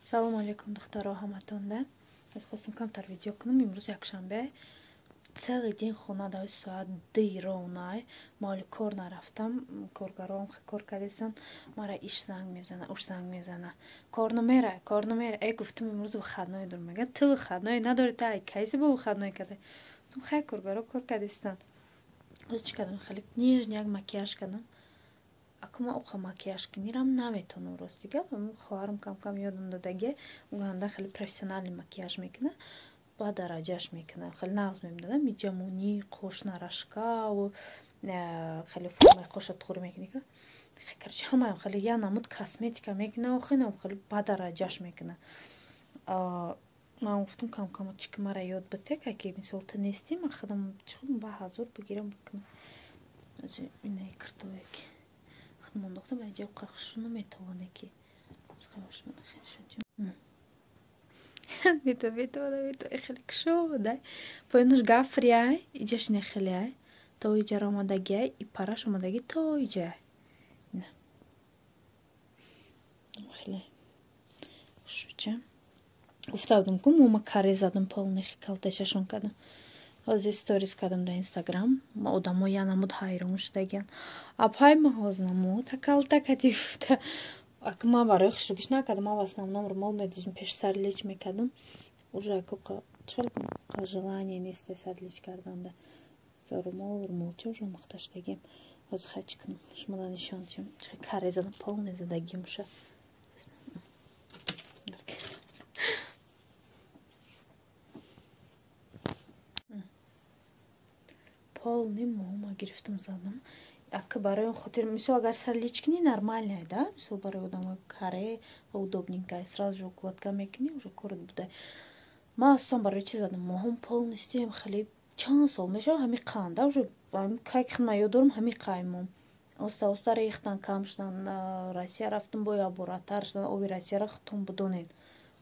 Салом алейкум, духтаро ҳаматонда. Хостам камтар видео кунам. Имрӯз якшанбе. Целый день хона даҳои соат 2 ронай. Моли кор нарафтам. Коргаром кор кардестан. Мара иш занг мезана, уш занг мезана. Кор намера. Ай гуфтам имрӯз выходной дорам. Мега ту выходной надори та кайси бо выходной каза. Гуфтам хай коргаро кор кардестан. Оз чӣ кардам? Хали нежняк макияж кардам. Акума оқа макияж кинирам наметонам ростига. Хоҳарам кам ёдам дадаге. Уганда хали профессиональный макияж мекуна. Ба дараҷаш мекуна. Хали нағз мемдадам. Миҷамони қош нарашкаву хали формаи қоша туғри мекуни. Короче ҳамаам хали я намуд косметика мекуна. Охинам хали ба дараҷаш мекуна. Ман гуфтам кам чӣ ки мара ёд битек, аки мисол ту нестӣ, ман худам чӣ ба ҳазор бигирам бикунам. Инаи киртове ки мондохта ба ҷо қахшу наметавоне ки схаваш мана хеле мето хеле кшо дай поинуш гафрияй иҷаш нехелияй то иҷара омадагиай и параш омадаги то иҷай на хеле шуча гуфта будам ку мома каре задам полнехи калташашон кардам. Ҳозир сторис кардам дар Инстаграм. Одамо я намуд ҳайрон шудагиян. Абҳай маҳоз намуд такалта кади гуфта. Ака ман барои хушрӯгиш накардам. Ман в основном румол медузим пеш сарлич мекардам. Уже ака чхел желание нест сарлич карданда. Румол чё уже мохта шудагиям. Ҳозир хай чӣ кунам? Шумо нишон дидем. Чхел каре задам полне задагиям ша. Полный мома гирифтам задам. Ака барои он хотир мисол агар сарлич кини нормальная, да? Мисол барои одамои каре ва удобненькая сразу же укладка мекини, уже корот буде. Ман асосан барои чӣ задам? Моҳам полностием хали чанд сол мешава ҳами қанд, да? Уже кайки худма ёдорам ҳами қаймом. Оста рехтан кам шудан. Россия рафтам бо лаборатар шудан оби Россияра хутон будонен.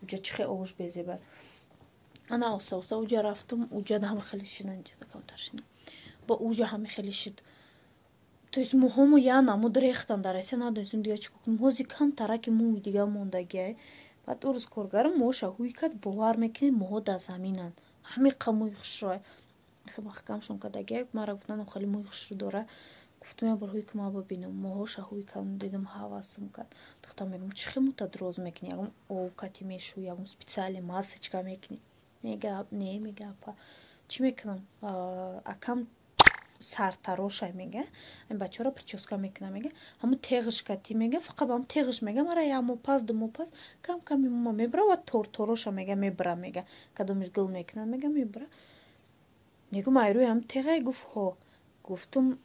Уҷа чихе ош безеба. Ана оста уҷа рафтам, уҷа ҳами хели шидан ҷада камтар шидан. Ба уҷа ҳами хели шид. То есть моҳомо я намуд рехтан дар Россия надонистам дига чӣ кунам. Ҳозир камтараки мӯи дига мондагиай. Баъд урӯз коргарам моша ҳуй кад бовар мекунед моҳо дар заминан. Ҳами қамӯи хушрӯ. Хеле маҳкамшон кардагиай. Мара гуфтан хали мӯи хушрӯ дора. Гуфтам я бор ҳуй ка ман бибинам. Моҳоша ҳуй кардам дидам ҳавасам кард. Духтам мегӯям чӣ хе мута дроз мекунӣ? Ягон овкати мешӯ, ягон специали масочка мекунӣ. Не мега апа. Чӣ мекунам? Акам сартароша мега. Ин бачаро прическа мекуна мега. Ҳамун теғиш кати мега. Фақат ба ҳам теғиш мега. Мара я мо пас ду мо пас кам мома мебра ва тороша мега мебра мега. Кадомиш гул мекунад мега мебра. Мегӯм айрӯи ҳам теғай гуфт ҳо. Гуфтум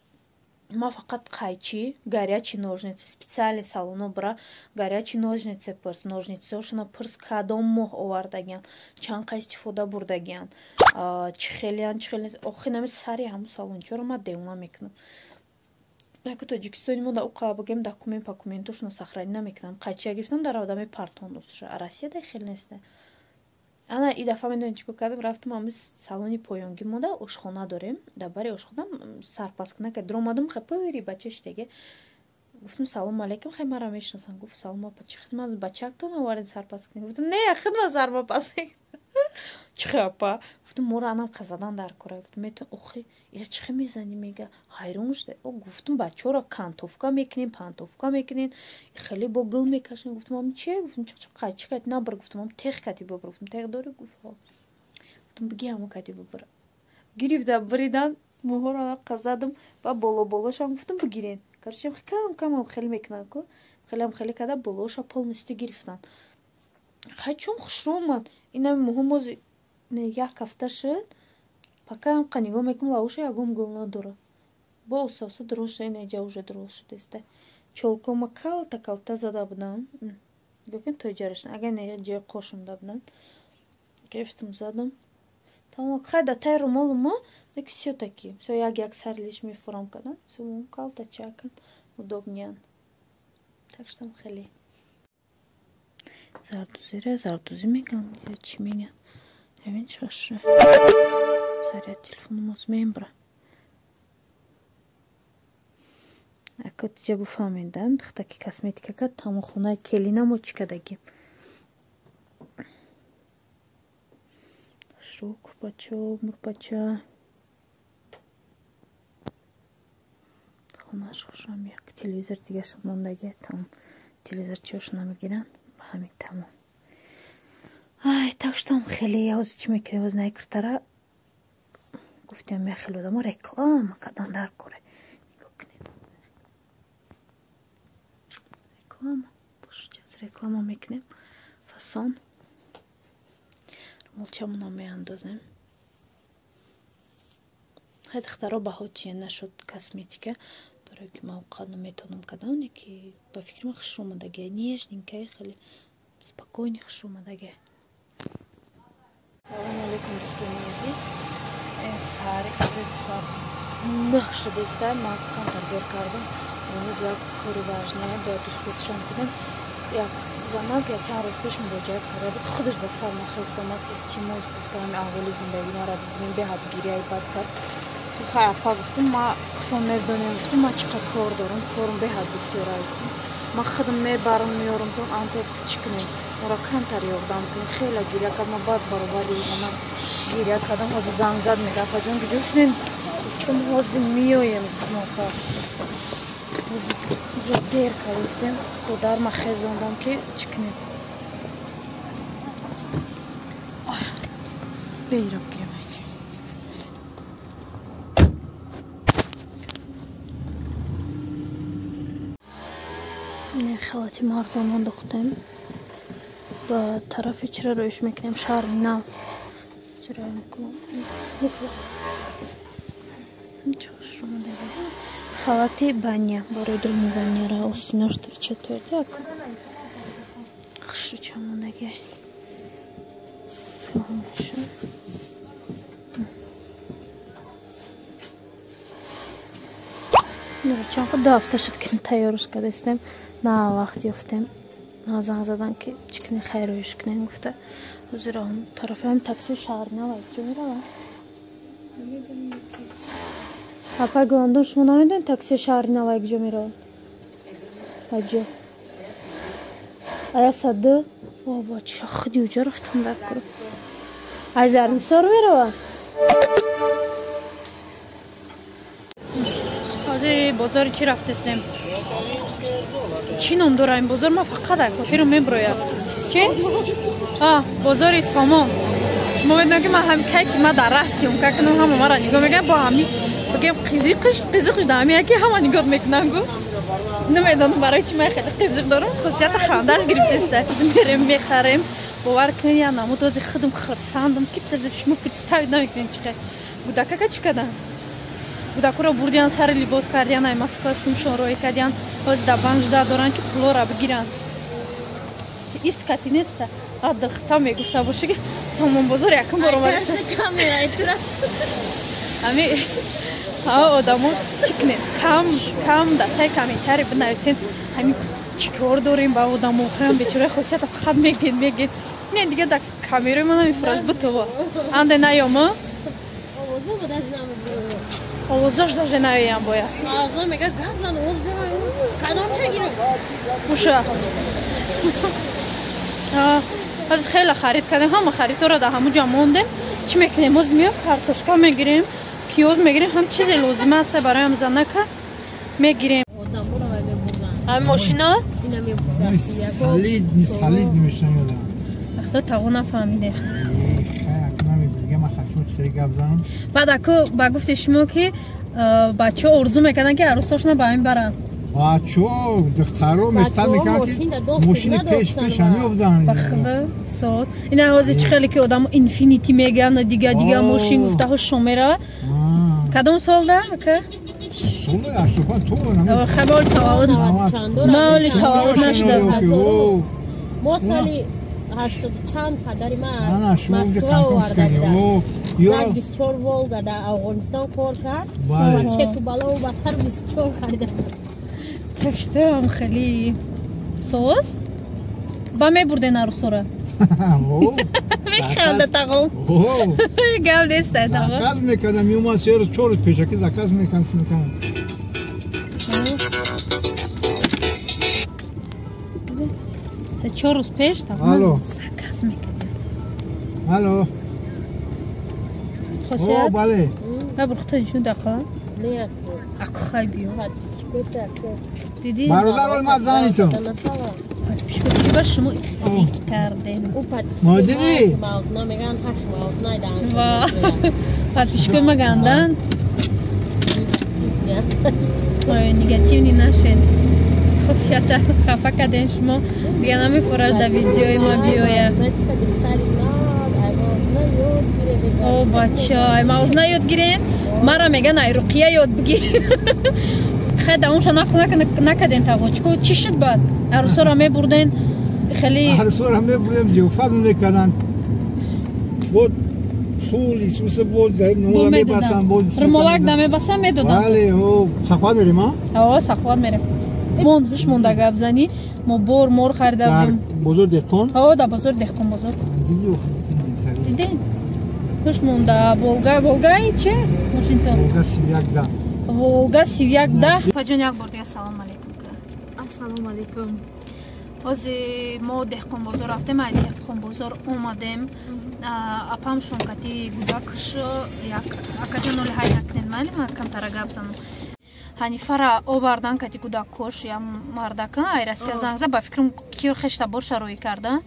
ма фақат қайчи, горячий ножницы, специали салоно бра, горячий ножницы пирс, ножницошона пирс кадом моҳ овардагиян, чанд қа истифода бурдагиян, чихелиян, охи нами сари ҳамун салончора ма девона мекунам. Яку Тоҷикистони мо да уқа багем документошона сохранина мекунам. Қайчия гирифтам дар одами партоноша. Россияда хел неста. Ана и дафъа медонед чӣ кардам? Рафтам ҳамин салони поёнгӣ мода ошхона дорем. Дар бари ошхона сарпаска накард. Омадам хай пӯри бача штеге. Гуфтам салом алейкум, хай мара мешинасан. Гуфт салом апа, чӣ хизмат бачактон овардед сарпаска? Гуфтам не, хидмат сарпаска. Чӣ апа? Гуфтам мора анам қазадан дар кора. Гуфтам метон охи ира чӣ хе мезани мега? Ҳайрон шуда. Гуфтам бачаро кантовка мекунем, пантовка мекунем. Хеле бо гул мекашем. Гуфтам ам чӣ? Гуфтам чӣ қайчи кати набар. Гуфтам ам теғ кати бобар. Гуфтам теғ дори? Гуфт ҳо. Гуфтам биги ҳамо кати бобар. Гирифта бридан моҳоро қазадам ба болошам гуфтам бигирен. Короче кам хеле мекунан ку. Хеле када болоша полностью гирифтан. Хай чун хушрӯ омад. Инами моҳо як ҳафта шуд. Пока ҳам нигоҳ мекунам лавоша ягон гул надора. Бо оста дроз шуда, инаҷа уже дроз шудааст. Чолкома калта зада будам. Гӯкин тоҷарашн агар не ҷои қош монда буданд. Гирифтам задам. Тамом хай да тай румолу мо так всё таки. Всё як сарлиш мефурам кардам. Всё калта чакан удобниян. Так что хеле зардузи мегам чӣ меган? Бибин шоша. Заряд телефоном оз мебра. Ака ҷа буфаҳмед, да? Духтаки косметика кад тамом хонаи келина мо чӣ кардагим. Хорошо, курпача, мурпача. Хонаш хошам як телевизор دیگه мондаге там телевизор чош намегиран ҳамин тамом. Ай, так что там хеле яз чи мекре воз найкртара. Гуфтам я хеле одам реклама кадан дар коре. Нигоҳ кунед. Реклама. Бошҷаз реклама мекунем. Фасон. Молчамона меандозем. ҳай духтаро баҳо чие нашуд косметика. برای که ما قانون میتونم کدامی که با فکر ما خوش اومدگی نیشنینکه خیلی спокойно خوش اومدگی. سلام علیکم دوستان عزیز. ساری کردم نخشد است ما کنترل کردم. امروز یک کاری واجنه با دوستشون کردم. یک زمان که چند روز پیش مراجعه کردم خودش به سر نخست اومد که موز گفتم اولی زندگی ما را ببینیم به حد گیری ای بد کرد. خیلی افا گفتم ما خودم میدونم گفتم ما چقدر کار دارم کارم به حد بسیار است. ما خودم میبرم میارم تو آنتو چکنم مرا کمتر یاردم که خیلی گیری کردم ما بعد برابری من گیری کردم از زنگ زد میگه افا جان گجوش نیم گفتم از میایم ما کار از دیر کردیم تو در ما خیزاندم که چکنم بیرم که خواهی مردمان دختم با طرف چرا رویش میکنیم شهر نو چرا میکنم چوش رو دیگه خواهی بانیا برای درمی بانیا را استیناش در چطور دیگه خشو چمون دیگه فهمشون چون خود 2 هفته شد که تیارش کرده استیم نه وقت یافتیم نازن زدن که چکنی خیرویش کنیم گفته وزیر هم طرف هم تاکسی شهر نوید جو میروه اپا گواندون شما نمیدون تاکسی شهر نوید جو میروه اجا ایا صده بابا چه خودی اوجا رفتم در کرو از ارنستار میروه حاضر بازاری چی رفتستیم چی نام داره این بازار ما فقط در خاطر رو میبرویم چی؟ بازار سامان شما بدونم که من هم که ما در رسیم که کنم هم ما را نگاه میگم با همی بگیم قیزیقش در همی یکی هم نگاه میکنم گو نمیدونم برای چی من خیلی قیزیق دارم خصوصیت خندش گرفته است میریم میخریم باور کنید یا نمود از خودم خرساندم که ترجمه شما پرستاوید نمیکنین چیکار بودکه که چی کردن بودکو را بردیان سر لباس کردیان ای ماسکاستم شوروی کردیان باز دبانج دارن که پولو را بگیرن ایست کتی نیست دختم میگفته باشه که سامان بازار یکم برو برد کامیرای تو را همی آدمو چکنه کم دستای کمیتری بنویسین همی چیکار داریم با آدمو هم بیچاره خاصیت فقط میگید نه دیگه در کامیرای من میفرست بتو انده نیامه آوازش даже نمیام باید آوازا میگه گفزن اوز بیایم کدام چه گیرم موشه از خیلی خرید کردیم همه خریدها را در همون جا موندیم چی میکنیم از میام کارتوشکا میگیریم پیاز میگیریم هم چیز لازمه است برای هم زنکه میگیریم هم ماشینا سالید میشنم اختا تاغو نفهمیده بعد اکو با گفت شما که بچه ارزو میکنن که عروساشون با این برن بچه دخترها مستر میکنن که ماشین پیش همی ابدن بخبه ساز این حوضی چه خیلی که آدم اینفینیتی میگن دیگه ماشین گفته ها شمیره کدام سال ده اکه؟ سال اشتفان تو خبال تولد ما اولی تولد نشده ما سالی 80 چند پدری من مسکو وارده بودم از 24 ولگا در افغانستان کار کرد و چک بالا و بطر 24 خریده تکشته هم خیلی سوز با می برده نروسو را میخنده تاقو گل دیسته تاقو زکاز میکنم میومد 3 روز 4 روز پیشه که زکاز میکنم سه 4 روز پیش تاقو زکاز میکنم الو خاصیت بله نبرختن شون دقیقا نه اکو خیلی بیو دیدی برادر ولی ما زنی تو پیشکو چی بر شما کردیم مادری موزنا میگن هش موزنای دانش پد پیشکو مگندن نگاتیو نی نشین خاصیت خفه کردین شما دیگه نمیفورد در ویدیوی ما بیایه او بچه های موزنا یاد گیرین مرا میگن ای رقیه یاد بگیر خیلی اونشا نکدین تاوچکو چی شد بعد؟ عروسا را میبردین خیلی عروسا را میبردیم زیوفت میکنن بود فول ایسوس بود نمولا میبسن بود رمالک دا میبسن میدودم بله او سخواد میریم ها؟ او سخواد میریم مون هش مونده گب زنی ما بور مور خریده بودیم بزرگ دهقان؟ او دا بزرگ دهقان بزرگ دیدین؟ هش مونده ولگا ای چه؟ ماشین تو؟ ولگا 3110 ولگا 3110 فاجان یک بار دیگه سلام علیکم السلام علیکم از ما دهقان بازار رفتیم ای دهقان بازار اومدیم اپام شون کتی گوداکش یک اکاجان اولی های نکنین مالی ما کم ترا گب زنم هنیفر آوردن کتی گوداکش یا مردکن ای رسیه زنگزه با فکرم کیور خشتا بار شروعی کردن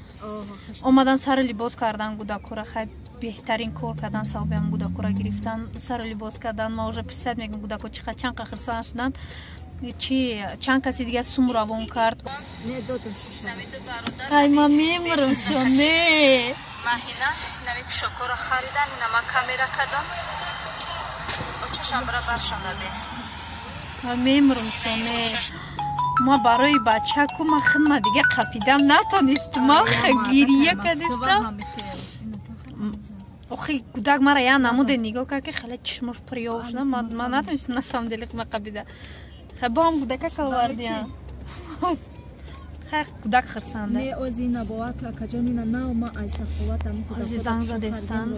اومدن سر لباس کردن گوداکورا خیلی بهترین کار کردن صاحب هم گوداکورا گرفتن سر لباس کردن ما уже پرسید میگم گوداکو چقدر چند خرسان شدن چی چند کسی دیگه سوم روان کرد نه دو تا شش ای ما میمرم شونه ماهینا نمی پیشکورا خریدن اینا ما کامیرا کردم و چشم برا برشانده بیست ما میمرم شونه ما برای بچه که ما خدمه دیگه قپیدن نتونستم ما گیریه کردستم اخی گودک مرا یا نموده نگاه کرد که خیلی چشمش پریاب شده ما نتونستم نسام دلیق ما قپیده خیلی با هم گودکه که وردیم خیلی گودک خرسنده نه اوزی نباید که کجانی نه ما ایسا خواتم زنگ زدستان